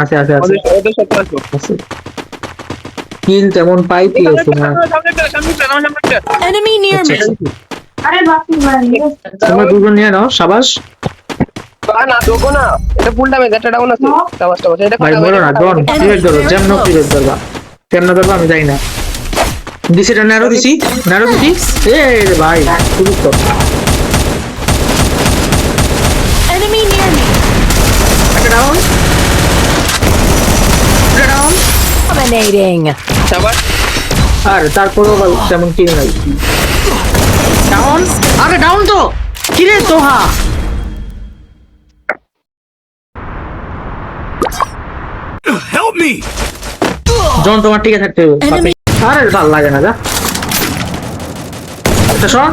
আছে আছে আছে ওদের সাথে আসো। আছে কিল তেমন পাই কি আছে না Enemy near me. আরে বাপি ভাই তোমরা দুজন নিয়ে নাও সাবাস না দেখো না, এটা ফুল ড্যামেজ, একটা ডাউন আছে। টাবাস এটা ভাই বলো না জন ডিরেক্ট ধরো যেমন ডিরেক্ট ধরবা কেন ধরবা আমি জানি না দিছি এটা নারো দিছি এ রে ভাই শুরু কর Enemy near me. একটা ডাউন Dominating. টাবাস আর তারপরেও তেমন কিল নাই ডাউন আরে ডাউন তো কি রে তোহা Help me! জন তোমার টিকে থাকতে হবে Enemy. আরে ভালো লাগে না যা আচ্ছা শোন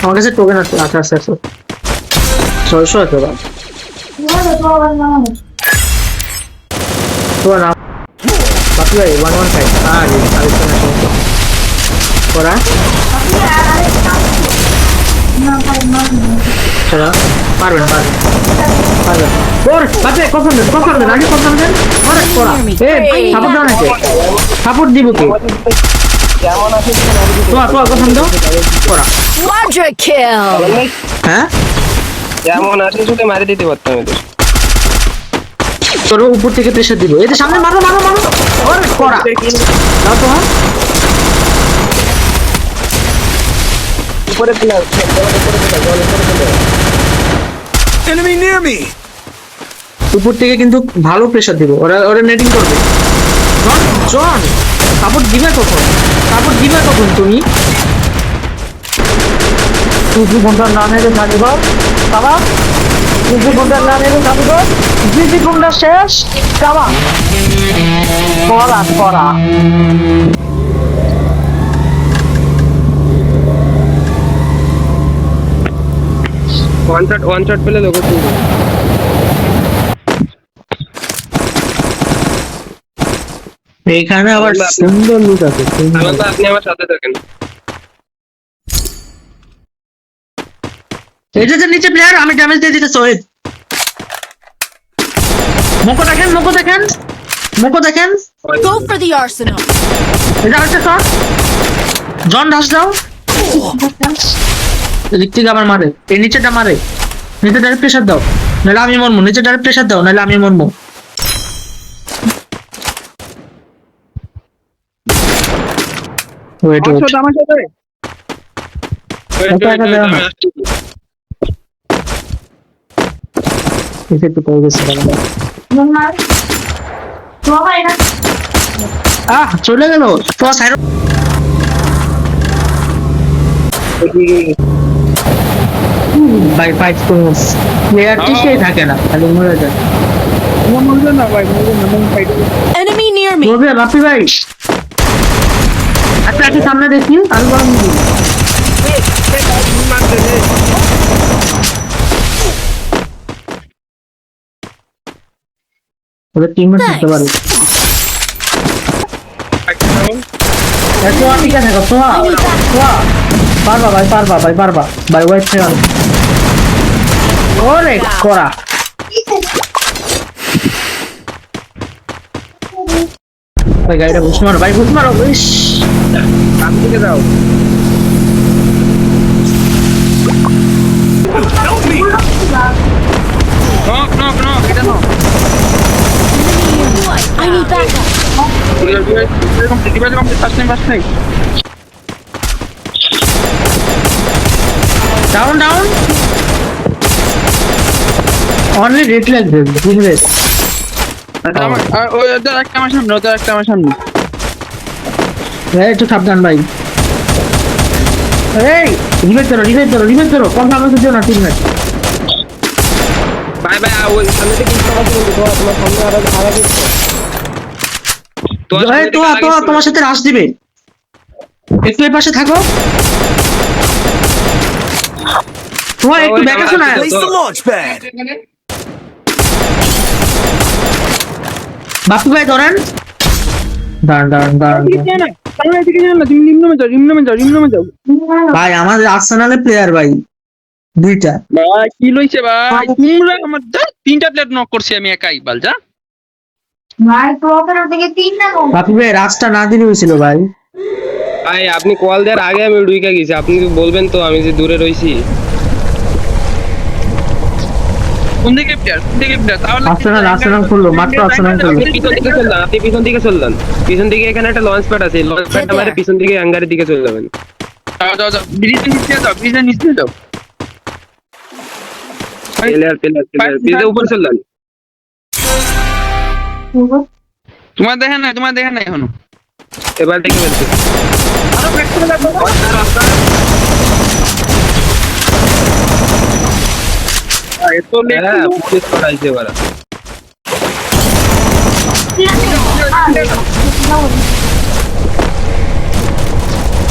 আমার কাছে টোকেন আছে আচ্ছা আচ্ছা আচ্ছা 600 আছে ভাই তো না বাকি ভাই 115 আরে আরেকটা না করা চলো পারবেন ওর বাপে কখন দেন আগে কখন দেন আরে করা এই সাপোর্ট দাও নাকি সাপোর্ট দিব কি যেমন আছে তো কখন দাও করা Quadra kill. হ্যাঁ যেমন আছে শুধু মারি দিতে পারতাম এদের। তোর উপর থেকে প্রেসার দিব এই যে সামনে মারো ওরে করা দাও তো হ্যাঁ উপরে প্লেয়ার Enemy near me! উপর থেকে কিন্তু ভালো প্রেসার দিব ওরা নেটিং করবে জন সাপোর্ট দিবে কখন তুমি 2 ঘন্টা না নেবে থাকিব বাবা 2 ঘন্টা না নেবে থাকিব 2 ঘন্টা শেষ বাবা করা ওয়ান শট পেলে দেখো তুমি। এখানে আবার সুন্দর লুক আছে তাহলে তো আপনি আমার সাথে থাকেন। এটা যে নিচে প্লেয়ার আমি ড্যামেজ দিয়ে দিতে সোহেদ মোকো দেখেন Go for the arsenal. এটা হচ্ছে শট জন ডাস দাও এদিক থেকে আবার মারে এই নিচেটা মারে নিচে ডাইরেক্ট প্রেসার দাও নাহলে আমি মরবো নিচে ডাইরেক্ট প্রেসার দাও নাহলে আমি মরবো ওয়েট আমার সাথে একটু কল গেছে নরমাল তো ভাই না চলে গেল তো সাইড ভাই ফাইট করুন প্লেয়ার টিকে থাকে না খালি মরে যায় না ভাই ফাইট Enemy near me. বলবে বাপি ভাই একটা সামনে দেখি আমি বরং ওদের টিমমেট করতে পারে ঠিক আছে পারবা ভাই ওয়েট ফেয়ার ওরে করা ভাই গাড়িটা ঘুষ মারো ইস কাম থেকে দাও। Help me! নক এটা knock. I need backup. First time down only red লাগবে বুঝলে আচ্ছা আমার ওই ওদের একটা আমার সামনে একটু সাবধান ভাই এই রিভাইভ করো কোন ভালো কিছু না টিম ম্যাচ ভাই ওই সামনে থেকে কিন্তু তোমার সামনে আরো দিচ্ছে তোমার সাথে রাশ দিবে একটু এই পাশে থাকো তোমার একটু ব্যাক আসো না Place the launch pad! বাপু ভাই ধরেন দাঁড়ান তুমি নিম্নমে যাও ভাই আমাদের আর্সেনালের প্লেয়ার ভাই দুইটা ভাই কি লইছে ভাই তোমরা আমার তিনটা প্লেট নক করছি আমি একাই বাল যা ভাই প্রোফের থেকে 3টা কম বাপি ভাই রাস্তা না দিলে হয়েছিল ভাই। ভাই আপনি কল দেওয়ার আগে আমি ঢুকে গেছি, আপনি বলবেন তো আমি যে দূরে রইছি। কোন দিকে প্লেয়ার তাহলে আর্সেনাল করলো মাত্র আর্সেনাল করলো। আপনি পিছন দিকে চললেন, আপনি পিছন দিকে চললেন, পিছন দিকে এখানে একটা লঞ্চ প্যাড আছে, লঞ্চ প্যাডটা মারে পিছন দিকে হ্যাঙ্গারের দিকে চলে যাবেন। যাও ব্রিজের নিচে যাও প্লেয়ার পিছনে উপরে চললেন। তোমার দেখে না এখনো এবার দেখে ফেলছি। এত হ্যাঁ পুলিশ পাঠাইছে এবার।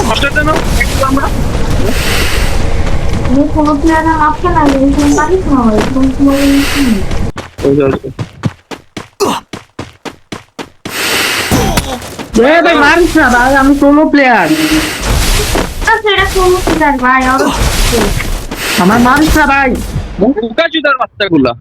কষ্টটা নাও একটু আমরা আমি কোনো প্লেয়ারে মাপতে না কোন পারিস না ভাই কোন ভাই মারিস না ভাই, আমি সোলো প্লেয়ার, আচ্ছা এটা কোন প্লেয়ার ভাই আর আমার মারিস না ভাই। বুকা জুতার বাচ্চাগুলা